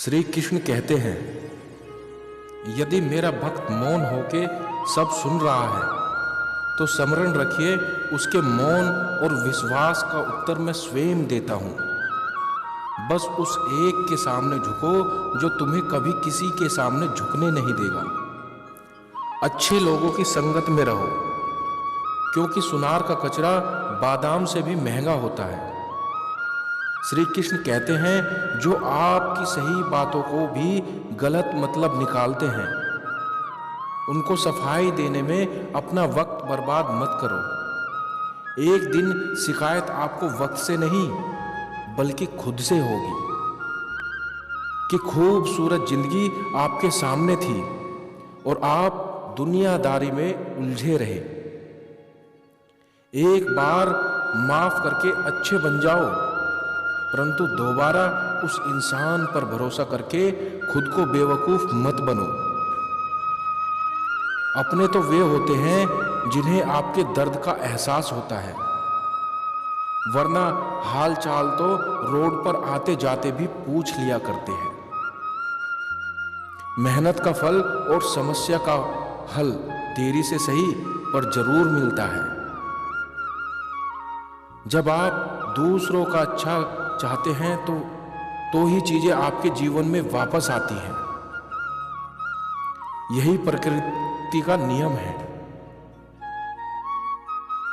श्री कृष्ण कहते हैं, यदि मेरा भक्त मौन होके सब सुन रहा है तो स्मरण रखिए, उसके मौन और विश्वास का उत्तर मैं स्वयं देता हूँ। बस उस एक के सामने झुको जो तुम्हें कभी किसी के सामने झुकने नहीं देगा। अच्छे लोगों की संगत में रहो, क्योंकि सुनार का कचरा बादाम से भी महंगा होता है। श्री कृष्ण कहते हैं, जो आपकी सही बातों को भी गलत मतलब निकालते हैं, उनको सफाई देने में अपना वक्त बर्बाद मत करो। एक दिन शिकायत आपको वक्त से नहीं बल्कि खुद से होगी कि खूबसूरत जिंदगी आपके सामने थी और आप दुनियादारी में उलझे रहे। एक बार माफ करके अच्छे बन जाओ, परंतु दोबारा उस इंसान पर भरोसा करके खुद को बेवकूफ मत बनो। अपने तो वे होते हैं जिन्हें आपके दर्द का एहसास होता है, वरना हाल चाल तो रोड पर आते जाते भी पूछ लिया करते हैं। मेहनत का फल और समस्या का हल देरी से सही पर जरूर मिलता है। जब आप दूसरों का अच्छा चाहते हैं तो ही चीजें आपके जीवन में वापस आती हैं। यही प्रकृति का नियम है।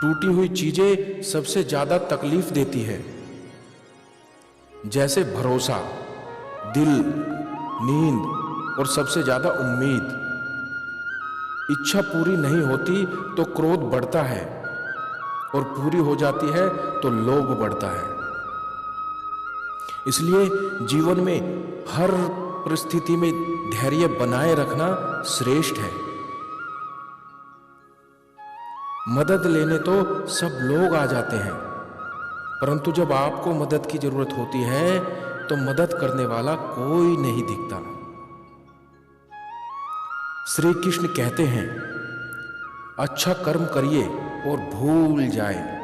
टूटी हुई चीजें सबसे ज्यादा तकलीफ देती है, जैसे भरोसा, दिल, नींद और सबसे ज्यादा उम्मीद। इच्छा पूरी नहीं होती तो क्रोध बढ़ता है और पूरी हो जाती है तो लोभ बढ़ता है। इसलिए जीवन में हर परिस्थिति में धैर्य बनाए रखना श्रेष्ठ है। मदद लेने तो सब लोग आ जाते हैं, परंतु जब आपको मदद की जरूरत होती है तो मदद करने वाला कोई नहीं दिखता। श्री कृष्ण कहते हैं, अच्छा कर्म करिए और भूल जाए,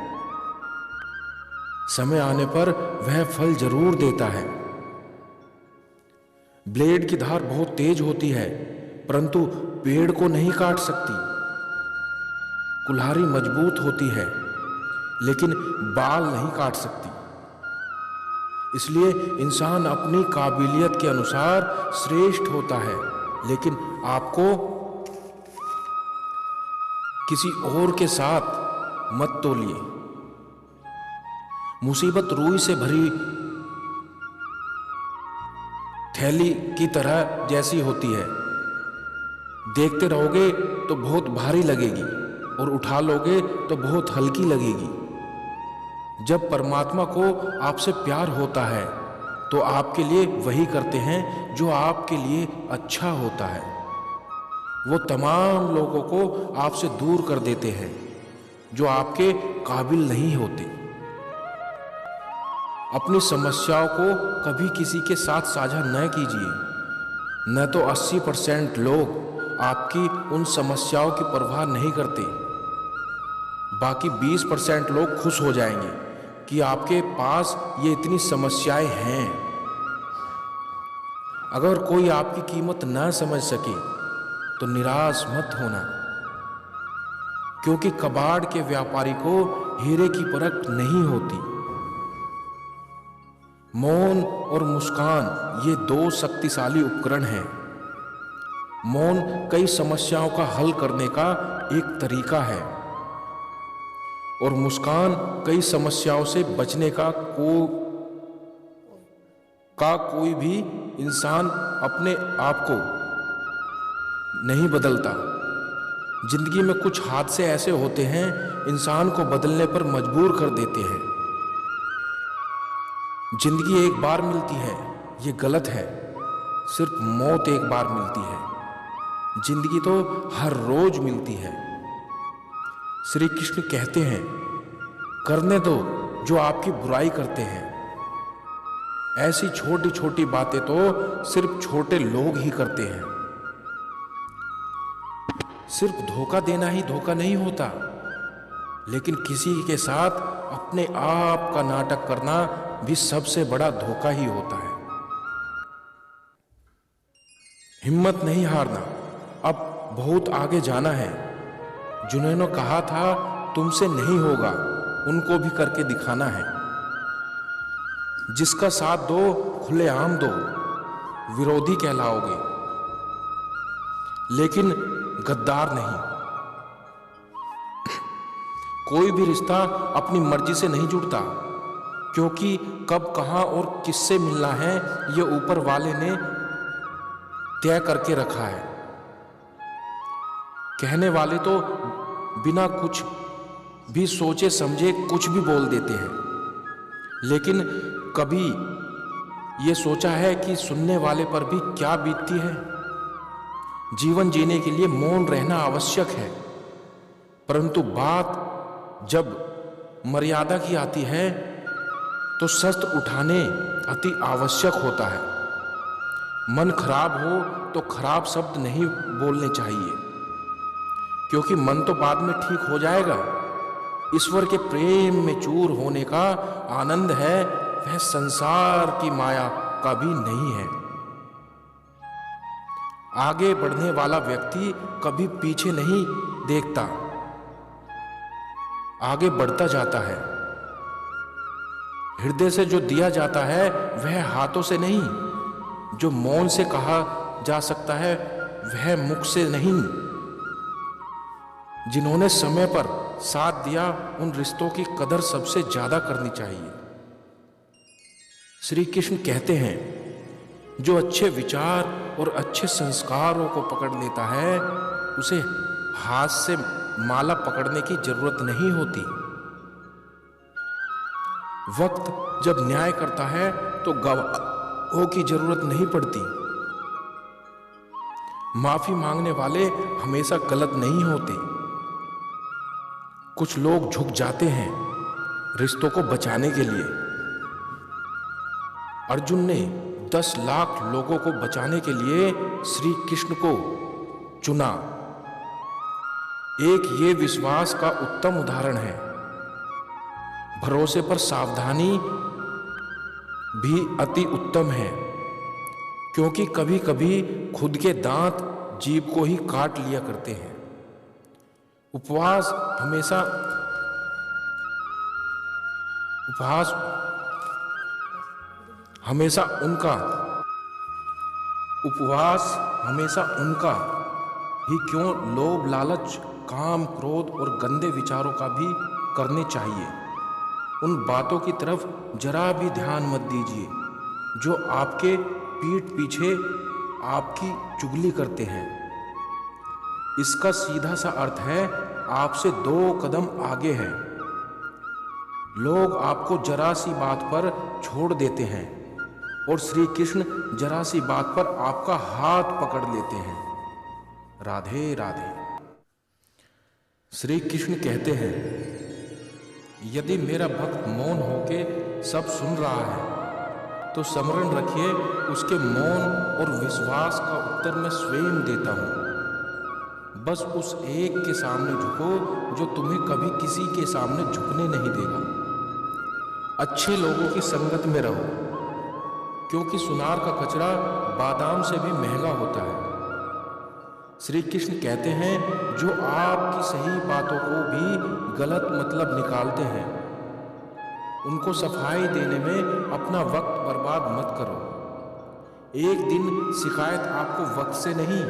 समय आने पर वह फल जरूर देता है। ब्लेड की धार बहुत तेज होती है, परंतु पेड़ को नहीं काट सकती। कुल्हाड़ी मजबूत होती है, लेकिन बाल नहीं काट सकती। इसलिए इंसान अपनी काबिलियत के अनुसार श्रेष्ठ होता है, लेकिन आपको किसी और के साथ मत तोलिए। मुसीबत रूई से भरी थैली की तरह जैसी होती है, देखते रहोगे तो बहुत भारी लगेगी और उठा लोगे तो बहुत हल्की लगेगी। जब परमात्मा को आपसे प्यार होता है तो आपके लिए वही करते हैं जो आपके लिए अच्छा होता है। वो तमाम लोगों को आपसे दूर कर देते हैं जो आपके काबिल नहीं होते। अपनी समस्याओं को कभी किसी के साथ साझा न कीजिए, न तो 80% लोग आपकी उन समस्याओं की परवाह नहीं करते। बाकी 20% लोग खुश हो जाएंगे कि आपके पास ये इतनी समस्याएं हैं। अगर कोई आपकी कीमत ना समझ सके तो निराश मत होना, क्योंकि कबाड़ के व्यापारी को हीरे की परख नहीं होती। मौन और मुस्कान ये दो शक्तिशाली उपकरण हैं। मौन कई समस्याओं का हल करने का एक तरीका है और मुस्कान कई समस्याओं से बचने का कोई भी इंसान अपने आप को नहीं बदलता। जिंदगी में कुछ हादसे ऐसे होते हैं इंसान को बदलने पर मजबूर कर देते हैं। जिंदगी एक बार मिलती है, ये गलत है। सिर्फ मौत एक बार मिलती है, जिंदगी तो हर रोज मिलती है। श्री कृष्ण कहते हैं, करने दो जो आपकी बुराई करते हैं। ऐसी छोटी छोटी बातें तो सिर्फ छोटे लोग ही करते हैं। सिर्फ धोखा देना ही धोखा नहीं होता, लेकिन किसी के साथ अपने आप का नाटक करना भी सबसे बड़ा धोखा ही होता है। हिम्मत नहीं हारना, अब बहुत आगे जाना है। जिन्होंने कहा था तुमसे नहीं होगा, उनको भी करके दिखाना है। जिसका साथ दो खुलेआम दो, विरोधी कहलाओगे, लेकिन गद्दार नहीं। कोई भी रिश्ता अपनी मर्जी से नहीं जुड़ता, क्योंकि कब कहां और किससे मिलना है ये ऊपर वाले ने तय करके रखा है। कहने वाले तो बिना कुछ भी सोचे समझे कुछ भी बोल देते हैं, लेकिन कभी ये सोचा है कि सुनने वाले पर भी क्या बीतती है। जीवन जीने के लिए मौन रहना आवश्यक है, परंतु बात जब मर्यादा की आती है तो शस्त्र उठाने अति आवश्यक होता है। मन खराब हो तो खराब शब्द नहीं बोलने चाहिए, क्योंकि मन तो बाद में ठीक हो जाएगा। ईश्वर के प्रेम में चूर होने का आनंद है, वह संसार की माया का भी नहीं है। आगे बढ़ने वाला व्यक्ति कभी पीछे नहीं देखता, आगे बढ़ता जाता है। हृदय से जो दिया जाता है वह हाथों से नहीं, जो मौन से कहा जा सकता है वह मुख से नहीं। जिन्होंने समय पर साथ दिया उन रिश्तों की कदर सबसे ज्यादा करनी चाहिए। श्री कृष्ण कहते हैं, जो अच्छे विचार और अच्छे संस्कारों को पकड़ लेता है उसे हाथ से माला पकड़ने की जरूरत नहीं होती। वक्त जब न्याय करता है तो गवाहों की जरूरत नहीं पड़ती। माफी मांगने वाले हमेशा गलत नहीं होते। कुछ लोग झुक जाते हैं रिश्तों को बचाने के लिए। अर्जुन ने 10 लाख लोगों को बचाने के लिए श्री कृष्ण को चुना। एक ये विश्वास का उत्तम उदाहरण है। भरोसे पर सावधानी भी अति उत्तम है, क्योंकि कभी कभी खुद के दांत जीभ को ही काट लिया करते हैं। उपवास हमेशा उनका ही क्यों लोभ लालच काम क्रोध और गंदे विचारों का भी करने चाहिए। उन बातों की तरफ जरा भी ध्यान मत दीजिए जो आपके पीठ पीछे आपकी चुगली करते हैं। इसका सीधा सा अर्थ है आपसे 2 कदम आगे है। लोग आपको जरा सी बात पर छोड़ देते हैं और श्री कृष्ण जरा सी बात पर आपका हाथ पकड़ लेते हैं। राधे राधे। श्री कृष्ण कहते हैं, यदि मेरा भक्त मौन होके सब सुन रहा है तो स्मरण रखिए उसके मौन और विश्वास का उत्तर मैं स्वयं देता हूं। बस उस एक के सामने झुको जो तुम्हें कभी किसी के सामने झुकने नहीं देगा। अच्छे लोगों की संगत में रहो, क्योंकि सुनार का कचरा बादाम से भी महंगा होता है। श्री कृष्ण कहते हैं, जो आपकी सही बातों को भी गलत मतलब निकालते हैं उनको सफाई देने में अपना वक्त बर्बाद मत करो। एक दिन शिकायत आपको वक्त से नहीं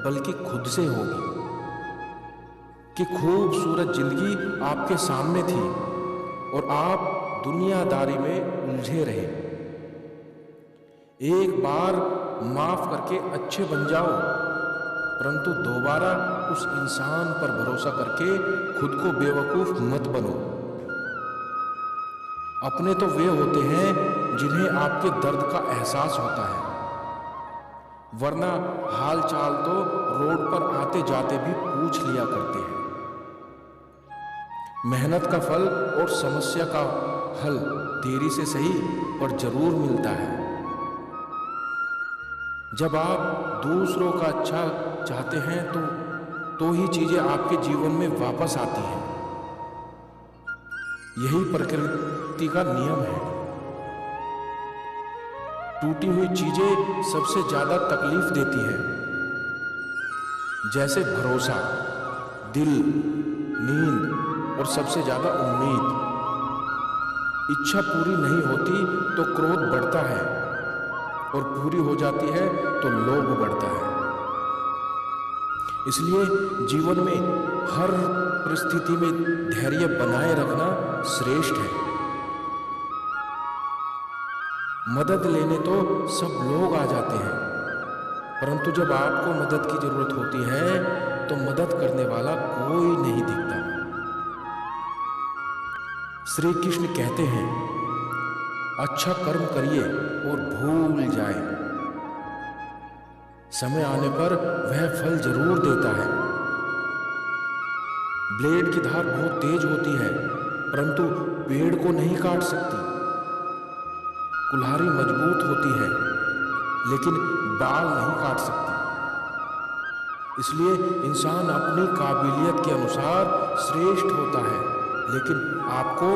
बल्कि खुद से होगी कि खूबसूरत जिंदगी आपके सामने थी और आप दुनियादारी में उलझे रहे। एक बार माफ करके अच्छे बन जाओ, परंतु दोबारा उस इंसान पर भरोसा करके खुद को बेवकूफ मत बनो। अपने तो वे होते हैं जिन्हें आपके दर्द का एहसास होता है, वरना हाल चाल तो रोड पर आते जाते भी पूछ लिया करते हैं। मेहनत का फल और समस्या का हल देरी से सही पर जरूर मिलता है। जब आप दूसरों का अच्छा चाहते हैं तो ही चीजें आपके जीवन में वापस आती हैं। यही प्रकृति का नियम है। टूटी हुई चीजें सबसे ज्यादा तकलीफ देती हैं, जैसे भरोसा, दिल, नींद और सबसे ज्यादा उम्मीद। इच्छा पूरी नहीं होती तो क्रोध बढ़ता है और पूरी हो जाती है तो लोभ बढ़ता है। इसलिए जीवन में हर परिस्थिति में धैर्य बनाए रखना श्रेष्ठ है। मदद लेने तो सब लोग आ जाते हैं, परंतु जब आपको मदद की जरूरत होती है तो मदद करने वाला कोई नहीं दिखता। श्री कृष्ण कहते हैं, अच्छा कर्म करिए और भूल जाए, समय आने पर वह फल जरूर देता है। ब्लेड की धार बहुत तेज होती है, परंतु पेड़ को नहीं काट सकती। कुल्हाड़ी मजबूत होती है, लेकिन बाल नहीं काट सकती। इसलिए इंसान अपनी काबिलियत के अनुसार श्रेष्ठ होता है, लेकिन आपको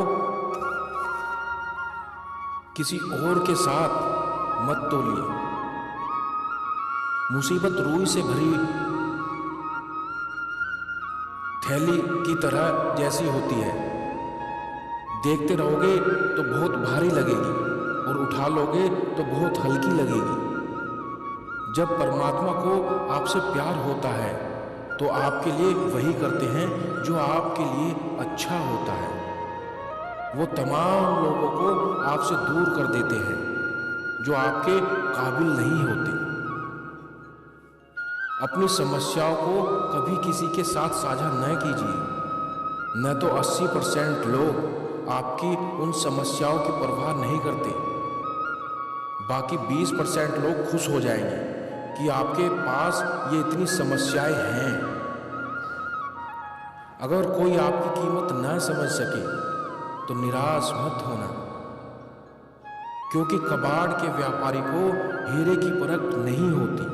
किसी और के साथ मत तोलिए। मुसीबत रुई से भरी थैली की तरह जैसी होती है, देखते रहोगे तो बहुत भारी लगेगी और उठा लोगे तो बहुत हल्की लगेगी। जब परमात्मा को आपसे प्यार होता है तो आपके लिए वही करते हैं जो आपके लिए अच्छा होता है। वो तमाम लोगों को आपसे दूर कर देते हैं जो आपके काबिल नहीं होते। अपनी समस्याओं को कभी किसी के साथ साझा न कीजिए, न तो 80% लोग आपकी उन समस्याओं की परवाह नहीं करते। बाकी 20% लोग खुश हो जाएंगे कि आपके पास ये इतनी समस्याएं हैं। अगर कोई आपकी कीमत न समझ सके तो निराश मत होना, क्योंकि कबाड़ के व्यापारी को हीरे की परख नहीं होती।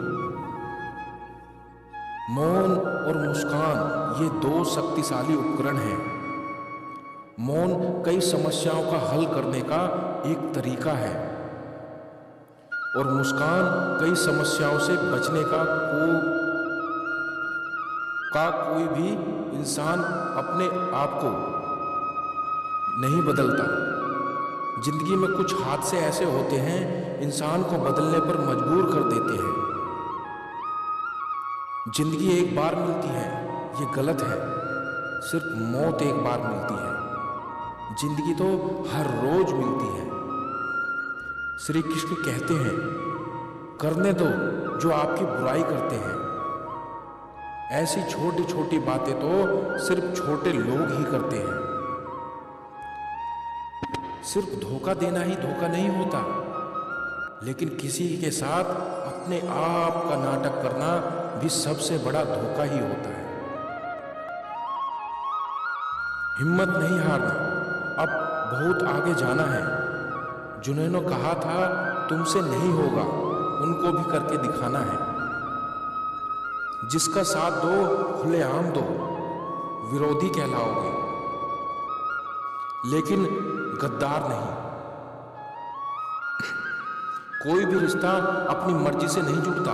मौन और मुस्कान ये दो शक्तिशाली उपकरण हैं। मौन कई समस्याओं का हल करने का एक तरीका है और मुस्कान कई समस्याओं से बचने का कोई भी इंसान अपने आप को नहीं बदलता। जिंदगी में कुछ हादसे ऐसे होते हैं इंसान को बदलने पर मजबूर कर देते हैं। जिंदगी एक बार मिलती है, ये गलत है। सिर्फ मौत एक बार मिलती है, जिंदगी तो हर रोज मिलती है। श्री कृष्ण कहते हैं, करने दो जो आपकी बुराई करते हैं। ऐसी छोटी छोटी बातें तो सिर्फ छोटे लोग ही करते हैं। सिर्फ धोखा देना ही धोखा नहीं होता, लेकिन किसी के साथ अपने आप का नाटक करना भी सबसे बड़ा धोखा ही होता है। हिम्मत नहीं हारना, अब बहुत आगे जाना है। जिन्होंने कहा था तुमसे नहीं होगा, उनको भी करके दिखाना है। जिसका साथ दो खुलेआम दो, विरोधी कहलाओगे, लेकिन गद्दार नहीं। कोई भी रिश्ता अपनी मर्जी से नहीं जुड़ता,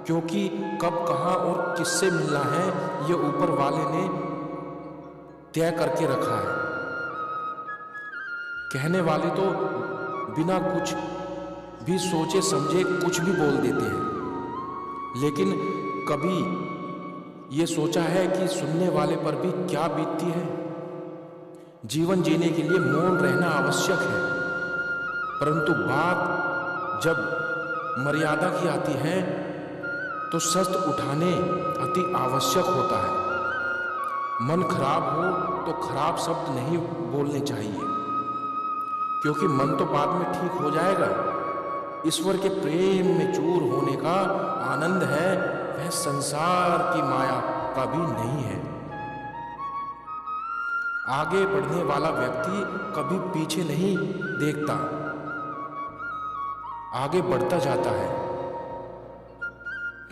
क्योंकि कब, कहां और किससे मिलना है ये ऊपर वाले ने तय करके रखा है। कहने वाले तो बिना कुछ भी सोचे समझे कुछ भी बोल देते हैं, लेकिन कभी ये सोचा है कि सुनने वाले पर भी क्या बीतती है। जीवन जीने के लिए मौन रहना आवश्यक है, परंतु बात जब मर्यादा की आती है तो शस्त्र उठाने अति आवश्यक होता है। मन खराब हो तो खराब शब्द नहीं बोलने चाहिए, क्योंकि मन तो बाद में ठीक हो जाएगा। ईश्वर के प्रेम में चूर होने का आनंद है, वह संसार की माया का भी नहीं है। आगे बढ़ने वाला व्यक्ति कभी पीछे नहीं देखता, आगे बढ़ता जाता है।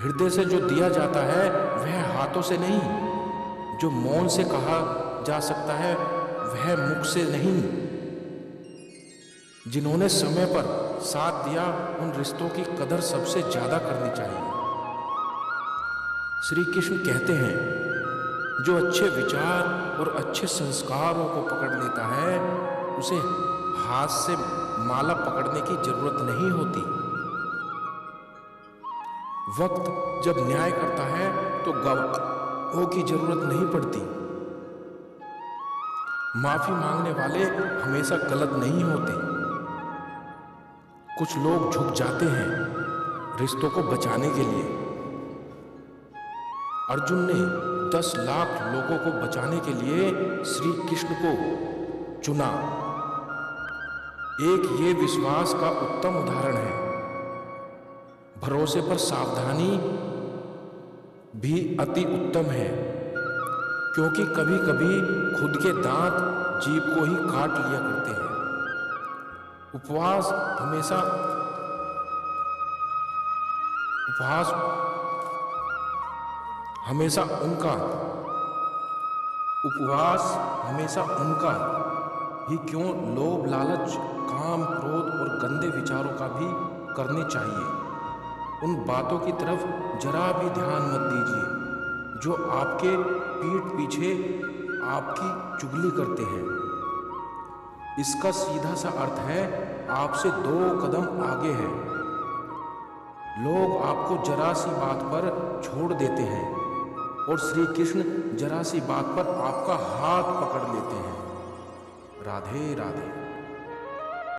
हृदय से जो दिया जाता है वह हाथों से नहीं, जो मौन से कहा जा सकता है वह मुख से नहीं। जिन्होंने समय पर साथ दिया उन रिश्तों की कदर सबसे ज्यादा करनी चाहिए। श्री कृष्ण कहते हैं, जो अच्छे विचार और अच्छे संस्कारों को पकड़ लेता है उसे हाथ से माला पकड़ने की जरूरत नहीं होती। वक्त जब न्याय करता है तो गवाहों की जरूरत नहीं पड़ती। माफी मांगने वाले हमेशा गलत नहीं होते। कुछ लोग झुक जाते हैं रिश्तों को बचाने के लिए। अर्जुन ने 10 लाख लोगों को बचाने के लिए श्री कृष्ण को चुना। एक ये विश्वास का उत्तम उदाहरण है। भरोसे पर सावधानी भी अति उत्तम है, क्योंकि कभी कभी खुद के दांत जीभ को ही काट लिया करते हैं। उपवास हमेशा उनका ही क्यों लोभ, लालच, काम, क्रोध और गंदे विचारों का भी करने चाहिए। उन बातों की तरफ जरा भी ध्यान मत दीजिए जो आपके पीठ पीछे आपकी चुगली करते हैं। इसका सीधा सा अर्थ है आपसे 2 कदम आगे है। लोग आपको जरा सी बात पर छोड़ देते हैं और श्री कृष्ण जरा सी बात पर आपका हाथ पकड़ लेते हैं। राधे राधे।